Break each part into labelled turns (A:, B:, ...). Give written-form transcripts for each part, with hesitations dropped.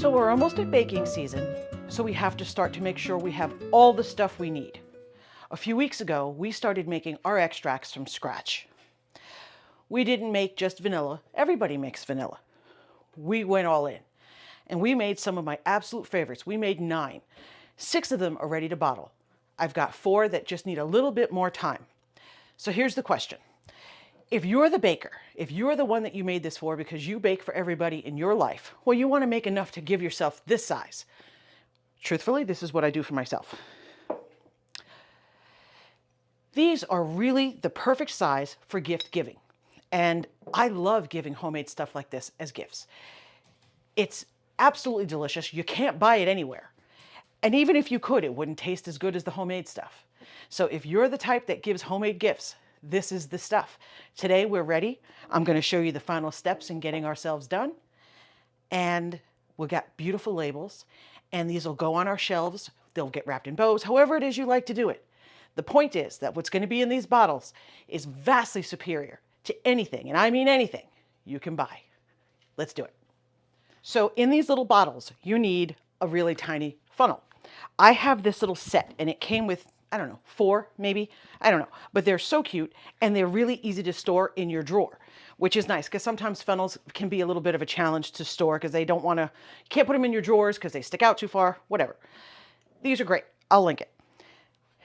A: So we're almost at baking season, so we have to start to make sure we have all the stuff we need. A few weeks ago, we started making our extracts from scratch. We didn't make just vanilla. Everybody makes vanilla. We went all in, and we made some of my absolute favorites. We made 9. 6 of them are ready to bottle. I've got 4 that just need a little bit more time. So here's the question. If you're the baker, if you're the one that you made this for because you bake for everybody in your life, well, you want to make enough to give yourself this size. Truthfully, this is what I do for myself. These are really the perfect size for gift giving. And I love giving homemade stuff like this as gifts. It's absolutely delicious. You can't buy it anywhere. And even if you could, it wouldn't taste as good as the homemade stuff. So if you're the type that gives homemade gifts, this is the stuff. Today we're ready. I'm going to show you the final steps in getting ourselves done. And we'll get beautiful labels. And these will go on our shelves. They'll get wrapped in bows, however it is you like to do it. The point is that what's going to be in these bottles is vastly superior to anything, and I mean anything, you can buy. Let's do it. So in these little bottles, you need a really tiny funnel. I have this little set, and it came with, I don't know, 4 maybe, I don't know, but they're so cute, and they're really easy to store in your drawer, which is nice, because sometimes funnels can be a little bit of a challenge to store, because they don't want to, you can't put them in your drawers, because they stick out too far, whatever. These are great. I'll link it.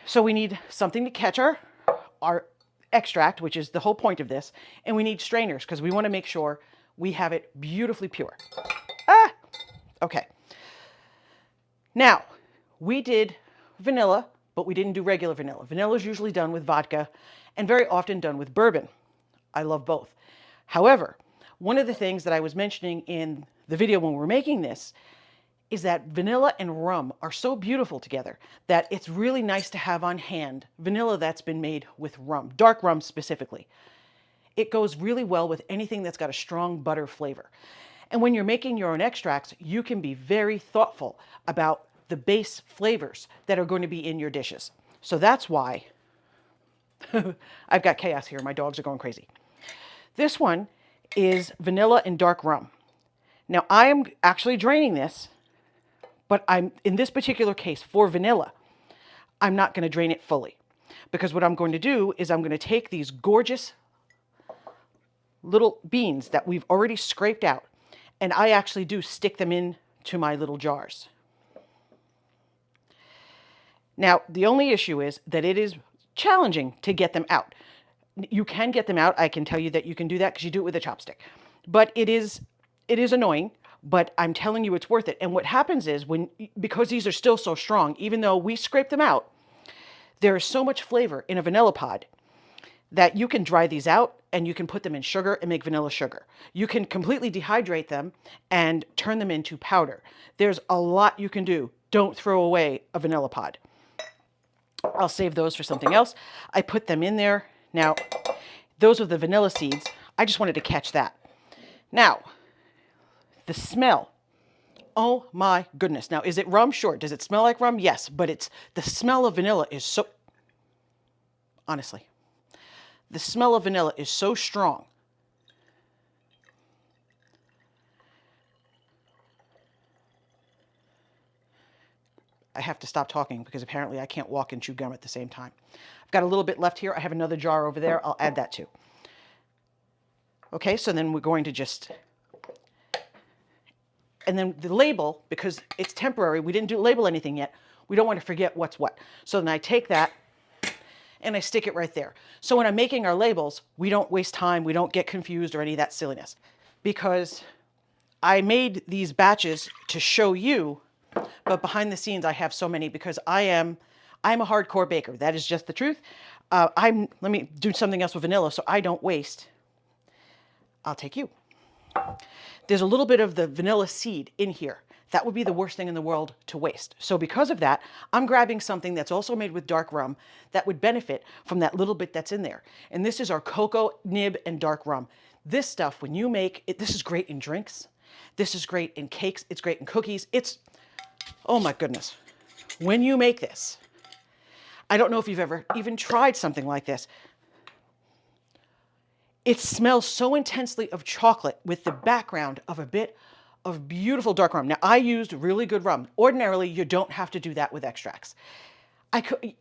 A: So we need something to catch our extract, which is the whole point of this, and we need strainers because we want to make sure we have it beautifully pure. Okay. Now, we did vanilla, but we didn't do regular vanilla. Vanilla is usually done with vodka and very often done with bourbon. I love both. However, one of the things that I was mentioning in the video when we were making this is that vanilla and rum are so beautiful together that it's really nice to have on hand vanilla that's been made with rum, dark rum specifically. It goes really well with anything that's got a strong butter flavor. And when you're making your own extracts, you can be very thoughtful about the base flavors that are going to be in your dishes. So that's why I've got chaos here. My dogs are going crazy. This one is vanilla and dark rum. Now I am actually draining this, but in this particular case, for vanilla, I'm not going to drain it fully. Because what I'm going to do is I'm going to take these gorgeous little beans that we've already scraped out, and I actually do stick them into my little jars. Now, the only issue is that it is challenging to get them out. You can get them out. I can tell you that you can do that because you do it with a chopstick. But it is annoying. But I'm telling you it's worth it. And what happens is because these are still so strong, even though we scrape them out, there is so much flavor in a vanilla pod that you can dry these out and you can put them in sugar and make vanilla sugar. You can completely dehydrate them and turn them into powder. There's a lot you can do. Don't throw away a vanilla pod. I'll save those for something else. I put them in there. Now, those are the vanilla seeds. I just wanted to catch that. Now, the smell. Oh my goodness. Now, is it rum? Sure. Does it smell like rum? Yes. But the smell of vanilla is so, honestly, the smell of vanilla is so strong. I have to stop talking because apparently I can't walk and chew gum at the same time. I've got a little bit left here. I have another jar over there. I'll add that too. Okay, so then we're going to just... And then the label, because it's temporary, we didn't label anything yet. We don't want to forget what's what. So then I take that and I stick it right there. So when I'm making our labels, we don't waste time. We don't get confused or any of that silliness. Because I made these batches to show you, but behind the scenes I have so many because I'm a hardcore baker. That is just the truth. Let me do something else with vanilla so I don't waste. I'll take you. There's a little bit of the vanilla seed in here. That would be the worst thing in the world to waste. So because of that, I'm grabbing something that's also made with dark rum that would benefit from that little bit that's in there. And this is our cocoa nib and dark rum. This stuff, when you make it, this is great in drinks. This is great in cakes. It's great in cookies. Oh my goodness. When you make this, I don't know if you've ever even tried something like this. It smells so intensely of chocolate with the background of a bit of beautiful dark rum. Now, I used really good rum. Ordinarily, you don't have to do that with extracts.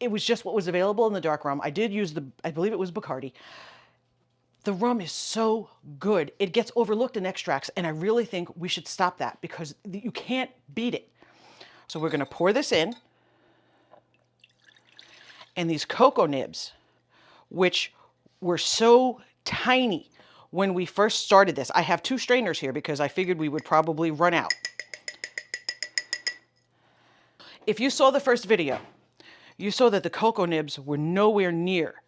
A: It was just what was available in the dark rum. I did use I believe it was Bacardi. The rum is so good. It gets overlooked in extracts, and I really think we should stop that because you can't beat it. So we're going to pour this in. And these cocoa nibs, which were so tiny when we first started this. I have 2 strainers here because I figured we would probably run out. If you saw the first video, you saw that the cocoa nibs were nowhere near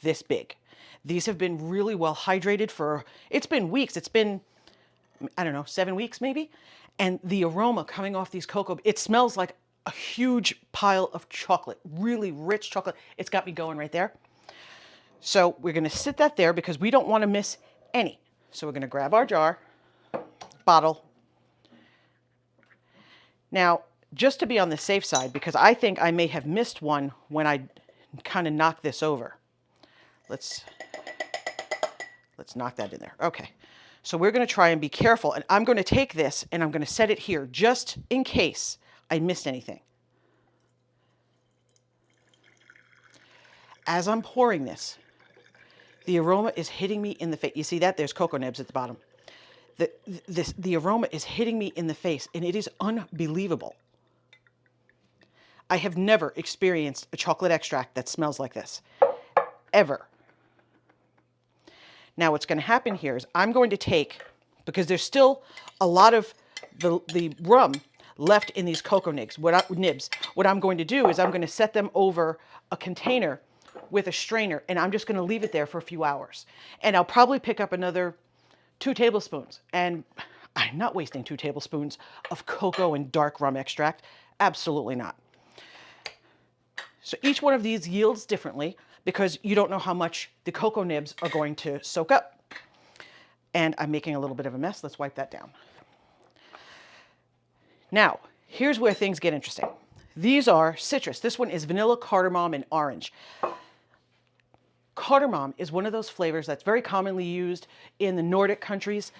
A: this big. These have been really well hydrated for, it's been weeks. It's been, I don't know, 7 weeks maybe. And the aroma coming off these cocoa, it smells like a huge pile of chocolate, really rich chocolate. It's got me going right there. So we're going to sit that there because we don't want to miss any. So we're going to grab our jar, bottle. Now, just to be on the safe side, because I think I may have missed one when I kind of knocked this over. Let's knock that in there. Okay. So we're going to try and be careful. And I'm going to take this and I'm going to set it here just in case I missed anything. As I'm pouring this, the aroma is hitting me in the face. You see that? There's cocoa nibs at the bottom. The aroma is hitting me in the face, and it is unbelievable. I have never experienced a chocolate extract that smells like this, ever. Now what's going to happen here is I'm going to take, because there's still a lot of the rum left in these cocoa nibs. What I'm going to do is I'm going to set them over a container with a strainer, and I'm just going to leave it there for a few hours. And I'll probably pick up another 2 tablespoons. And I'm not wasting 2 tablespoons of cocoa and dark rum extract. Absolutely not. So each one of these yields differently because you don't know how much the cocoa nibs are going to soak up. And I'm making a little bit of a mess. Let's wipe that down. Now, here's where things get interesting. These are citrus. This one is vanilla, cardamom, and orange. Cardamom is one of those flavors that's very commonly used in the Nordic countries,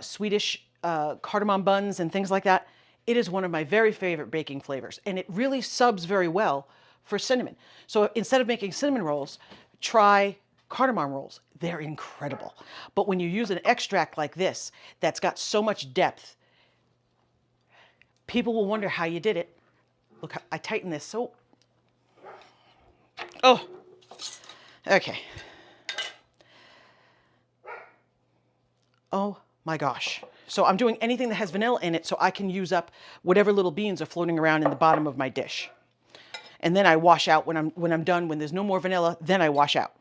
A: Swedish cardamom buns and things like that. It is one of my very favorite baking flavors, and it really subs very well for cinnamon. So instead of making cinnamon rolls, try cardamom rolls. They're incredible. But when you use an extract like this that's got so much depth, people will wonder how you did it. Look, I tightened this so... Oh, okay. Oh my gosh. So I'm doing anything that has vanilla in it so I can use up whatever little beans are floating around in the bottom of my dish. And then I wash out when I'm done. When there's no more vanilla, then I wash out.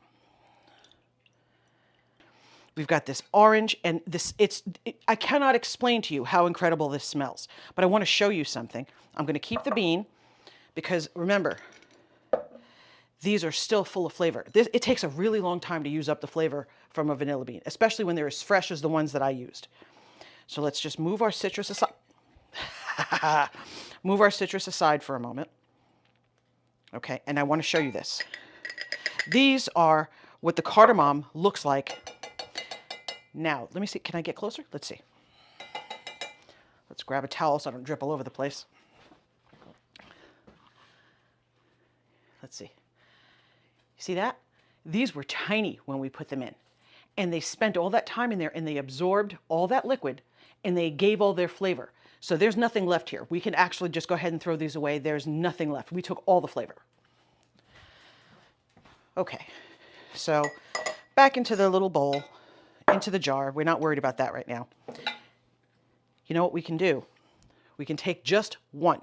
A: We've got this orange, and I cannot explain to you how incredible this smells, but I want to show you something. I'm going to keep the bean because remember, these are still full of flavor. It takes a really long time to use up the flavor from a vanilla bean, especially when they're as fresh as the ones that I used. So let's just move our citrus aside. Move our citrus aside for a moment. Okay, and I want to show you this. These are what the cardamom looks like. Now, let me see. Can I get closer? Let's see. Let's grab a towel so I don't drip all over the place. Let's see. You see that? These were tiny when we put them in. And they spent all that time in there and they absorbed all that liquid and they gave all their flavor. So there's nothing left here. We can actually just go ahead and throw these away. There's nothing left. We took all the flavor. Okay, so back into the little bowl, into the jar. We're not worried about that right now. You know what we can do? We can take just one,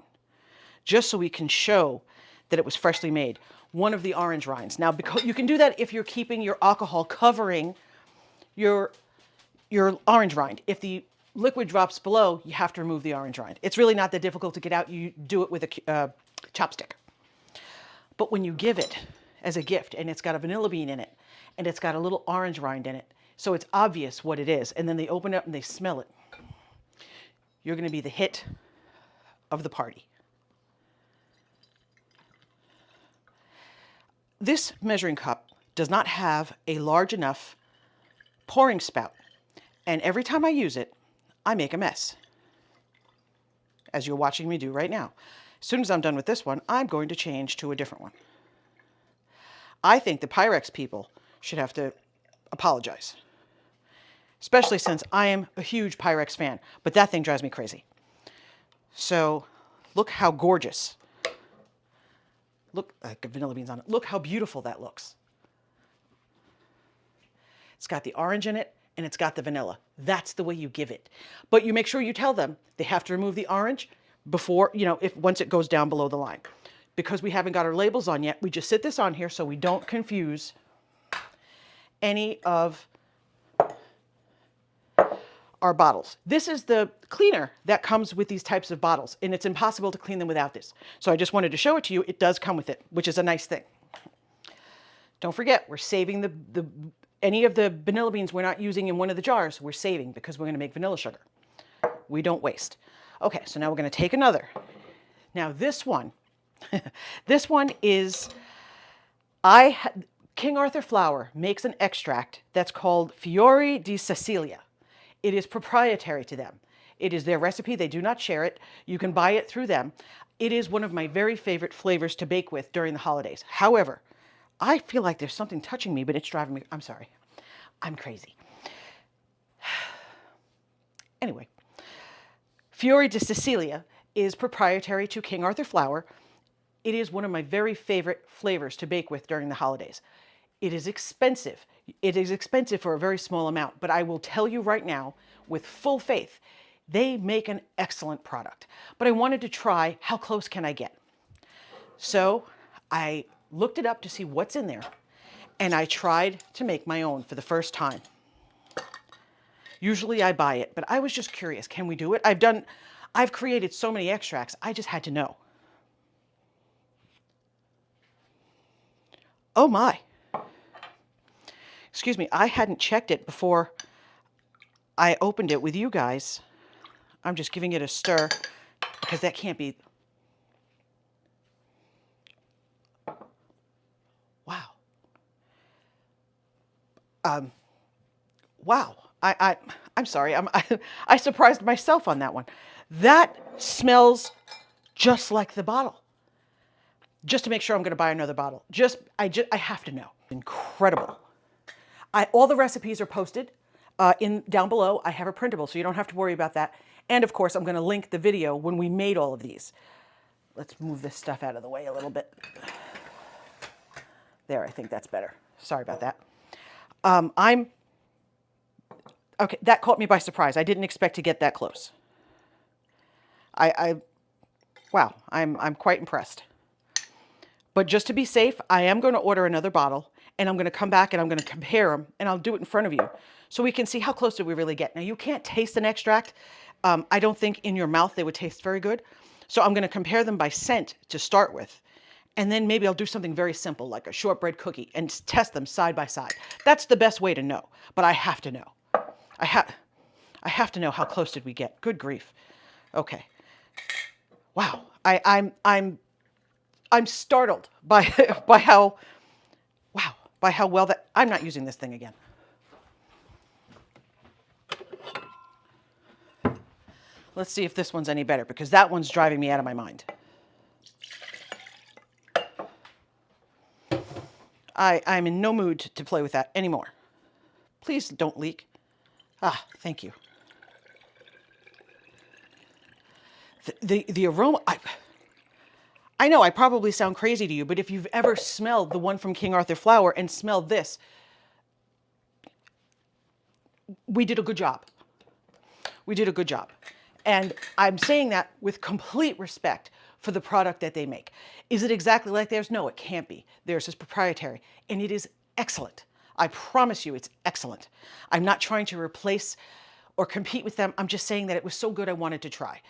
A: just so we can show that it was freshly made. One of the orange rinds. Now, because you can do that if you're keeping your alcohol covering your orange rind. If the liquid drops below, you have to remove the orange rind. It's really not that difficult to get out. You do it with a chopstick. But when you give it as a gift, and it's got a vanilla bean in it, and it's got a little orange rind in it, so it's obvious what it is, and then they open it up and they smell it, you're going to be the hit of the party. This measuring cup does not have a large enough pouring spout, and every time I use it, I make a mess. as you're watching me do right now. As soon as I'm done with this one, I'm going to change to a different one. I think the Pyrex people should have to apologize, especially since I am a huge Pyrex fan, but that thing drives me crazy. So look how gorgeous. Look, like vanilla beans on it. Look how beautiful that looks. It's got the orange in it and it's got the vanilla. That's the way you give it. But you make sure you tell them they have to remove the orange before, once it goes down below the line. Because we haven't got our labels on yet, we just sit this on here so we don't confuse any of our bottles. This is the cleaner that comes with these types of bottles, and it's impossible to clean them without this. So I just wanted to show it to you. It does come with it, which is a nice thing. Don't forget, we're saving any of the vanilla beans we're not using in one of the jars, we're saving because we're going to make vanilla sugar. We don't waste. Okay, so now we're going to take another. Now this one, this one is, King Arthur Flour makes an extract that's called Fiori di Sicilia. It is proprietary to them. It is their recipe. They do not share it. You can buy it through them. It is one of my very favorite flavors to bake with during the holidays. However, I feel like there's something touching me, but it's driving me. I'm sorry. I'm crazy. Anyway, Fiori di Sicilia is proprietary to King Arthur Flour. It is one of my very favorite flavors to bake with during the holidays. It is expensive. It is expensive for a very small amount, but I will tell you right now, with full faith, they make an excellent product. But I wanted to try how close can I get. So I looked it up to see what's in there, and I tried to make my own for the first time. Usually I buy it, but I was just curious, can we do it? I've created so many extracts, I just had to know. Oh my. Excuse me, I hadn't checked it before I opened it with you guys. I'm just giving it a stir because that can't be. Wow. Wow. I'm sorry. I surprised myself on that one. That smells just like the bottle. Just to make sure I'm going to buy another bottle. I have to know. Incredible. All the recipes are posted down below. I have a printable, so you don't have to worry about that. And of course, I'm going to link the video when we made all of these. Let's move this stuff out of the way a little bit. There, I think that's better. Sorry about that. Okay, that caught me by surprise. I didn't expect to get that close. Wow, I'm quite impressed. But just to be safe, I am going to order another bottle, and I'm going to come back and I'm going to compare them, and I'll do it in front of you so we can see how close did we really get. Now, you can't taste an extract. I don't think in your mouth they would taste very good. So I'm going to compare them by scent to start with. And then maybe I'll do something very simple like a shortbread cookie and test them side by side. That's the best way to know, but I have to know. I have to know how close did we get. Good grief. Okay. Wow. I'm startled by how well that I'm not using this thing again. Let's see if this one's any better because that one's driving me out of my mind. I'm in no mood to play with that anymore. Please don't leak. Ah, thank you. The aroma, I know I probably sound crazy to you, but if you've ever smelled the one from King Arthur Flour and smelled this, we did a good job. We did a good job. And I'm saying that with complete respect for the product that they make. Is it exactly like theirs? No, it can't be. Theirs is proprietary, and it is excellent. I promise you it's excellent. I'm not trying to replace or compete with them. I'm just saying that it was so good I wanted to try.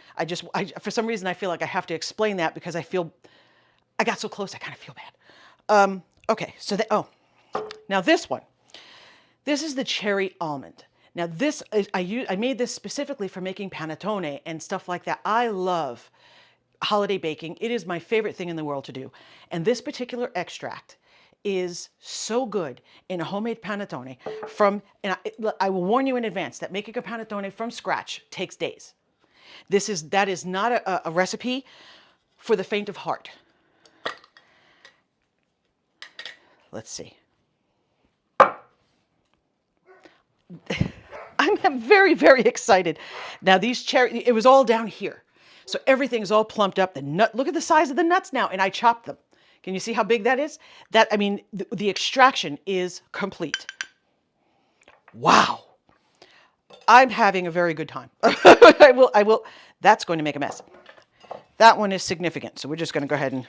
A: For some reason, I feel like I have to explain that because I got so close, I kind of feel bad. Okay, so now this one. This is the cherry almond. Now this, I made this specifically for making panettone and stuff like that. I love holiday baking. It is my favorite thing in the world to do. And this particular extract is so good in a homemade panettone and I will warn you in advance that making a panettone from scratch takes days. That is not a recipe for the faint of heart. Let's see. I'm very, very excited. Now these cherry, it was all down here. So everything's all plumped up. The nut, look at the size of the nuts now, and I chopped them. Can you see how big that is? I mean, the extraction is complete. Wow. I'm having a very good time. I will. That's going to make a mess. That one is significant. So we're just going to go ahead and,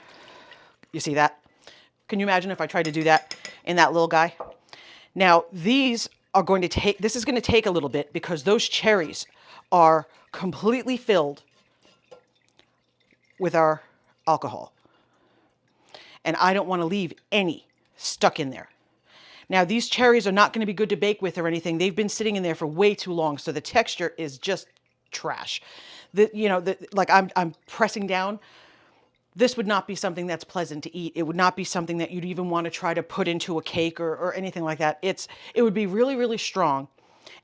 A: you see that? Can you imagine if I tried to do that in that little guy? Now, these are going to take, this is going to take a little bit because those cherries are completely filled with our alcohol. And I don't want to leave any stuck in there. Now, these cherries are not going to be good to bake with or anything. They've been sitting in there for way too long, so the texture is just trash. Like I'm pressing down. This would not be something that's pleasant to eat. It would not be something that you'd even want to try to put into a cake or anything like that. It would be really, really strong,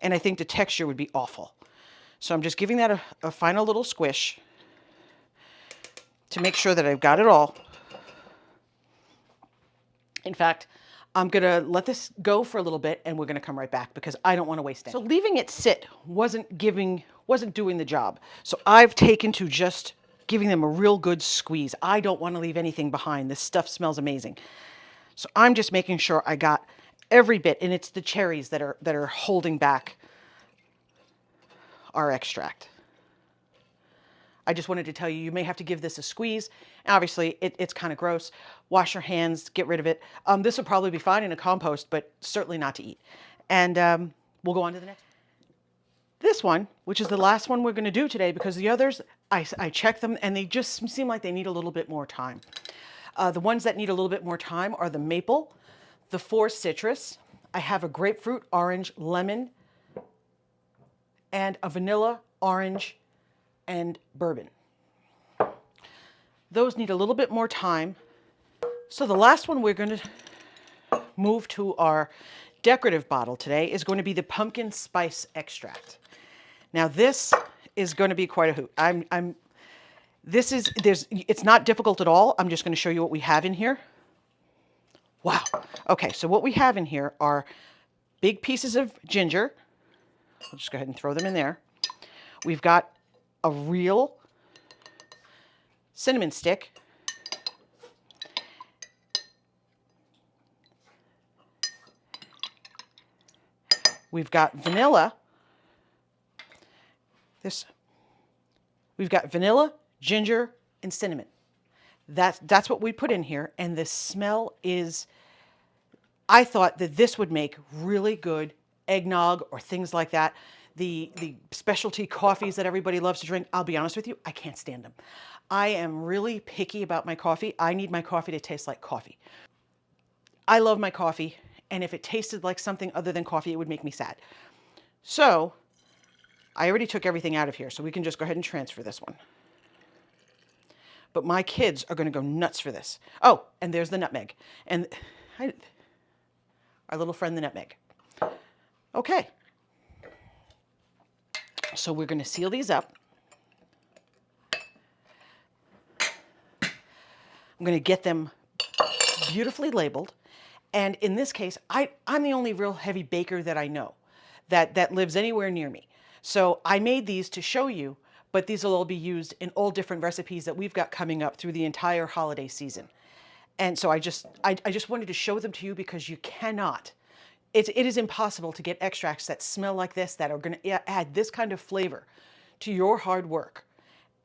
A: and I think the texture would be awful. So I'm just giving that a final little squish to make sure that I've got it all. In fact, I'm going to let this go for a little bit, and we're going to come right back because I don't want to waste it. So leaving it sit wasn't doing the job. So I've taken to just giving them a real good squeeze. I don't want to leave anything behind. This stuff smells amazing. So I'm just making sure I got every bit, and it's the cherries that are holding back our extract. I just wanted to tell you, you may have to give this a squeeze. Obviously, it's kind of gross. Wash your hands, get rid of it. This will probably be fine in a compost, but certainly not to eat. And we'll go on to the next one. This one, which is the last one we're going to do today, because the others, I checked them, and they just seem like they need a little bit more time. The ones that need a little bit more time are the maple, the 4 citrus. I have a grapefruit, orange, lemon, and a vanilla, orange, and bourbon. Those need a little bit more time. So the last one we're going to move to our decorative bottle today is going to be the pumpkin spice extract. Now this is going to be quite a hoot. It's not difficult at all. I'm just going to show you what we have in here. Wow. Okay, so what we have in here are big pieces of ginger. I'll just go ahead and throw them in there. We've got a real cinnamon stick. We've got vanilla. We've got vanilla, ginger, and cinnamon. That's what we put in here, and the smell is, I thought that this would make really good eggnog or things like that. The specialty coffees that everybody loves to drink, I'll be honest with you, I can't stand them. I am really picky about my coffee. I need my coffee to taste like coffee. I love my coffee, and if it tasted like something other than coffee, it would make me sad. So I already took everything out of here, so we can just go ahead and transfer this one. But my kids are going to go nuts for this. Oh, and there's the nutmeg. And our little friend, the nutmeg. Okay. So we're going to seal these up. I'm going to get them beautifully labeled. And in this case, I'm the only real heavy baker that I know that lives anywhere near me. So I made these to show you, but these will all be used in all different recipes that we've got coming up through the entire holiday season. And so I just wanted to show them to you because you cannot, it is impossible to get extracts that smell like this, that are going to add this kind of flavor to your hard work,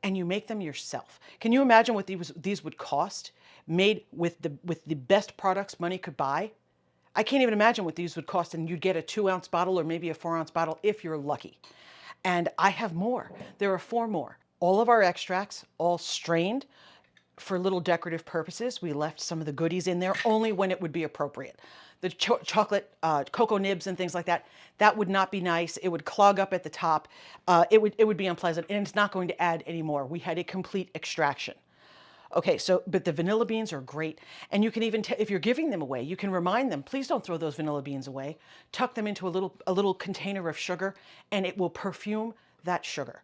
A: and you make them yourself. Can you imagine what these would cost, made with the best products money could buy? I can't even imagine what these would cost, and you'd get a 2-ounce bottle or maybe a 4-ounce bottle if you're lucky. And I have more. There are 4 more. All of our extracts, all strained for little decorative purposes. We left some of the goodies in there only when it would be appropriate. The chocolate, cocoa nibs and things like that, that would not be nice. It would clog up at the top. It would be unpleasant, and it's not going to add any more. We had a complete extraction. Okay, but the vanilla beans are great. And you can even, if you're giving them away, you can remind them, please don't throw those vanilla beans away. Tuck them into a little container of sugar, and it will perfume that sugar.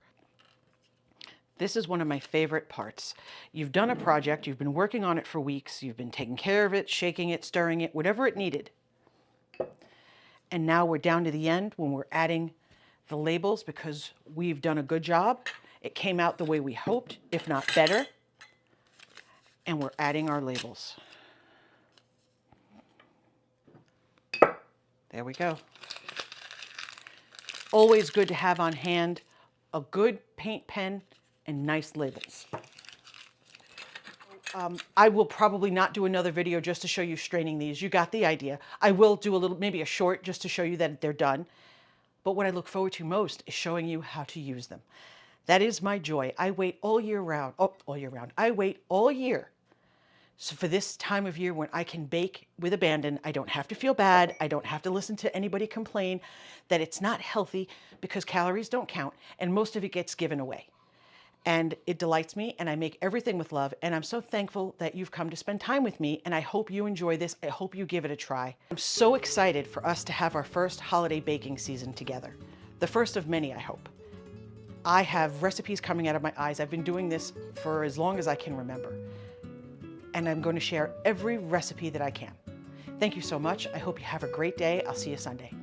A: This is one of my favorite parts. You've done a project, you've been working on it for weeks, you've been taking care of it, shaking it, stirring it, whatever it needed. And now we're down to the end when we're adding the labels because we've done a good job. It came out the way we hoped, if not better. And we're adding our labels. There we go. Always good to have on hand a good paint pen and nice labels. I will probably not do another video just to show you straining these. You got the idea. I will do a little, maybe a short just to show you that they're done. But what I look forward to most is showing you how to use them. That is my joy. I wait all year round. Oh, all year round. I wait all year. So for this time of year when I can bake with abandon, I don't have to feel bad. I don't have to listen to anybody complain that it's not healthy because calories don't count and most of it gets given away. And it delights me and I make everything with love. And I'm so thankful that you've come to spend time with me. And I hope you enjoy this. I hope you give it a try. I'm so excited for us to have our first holiday baking season together. The first of many, I hope. I have recipes coming out of my eyes. I've been doing this for as long as I can remember. And I'm going to share every recipe that I can. Thank you so much. I hope you have a great day. I'll see you Sunday.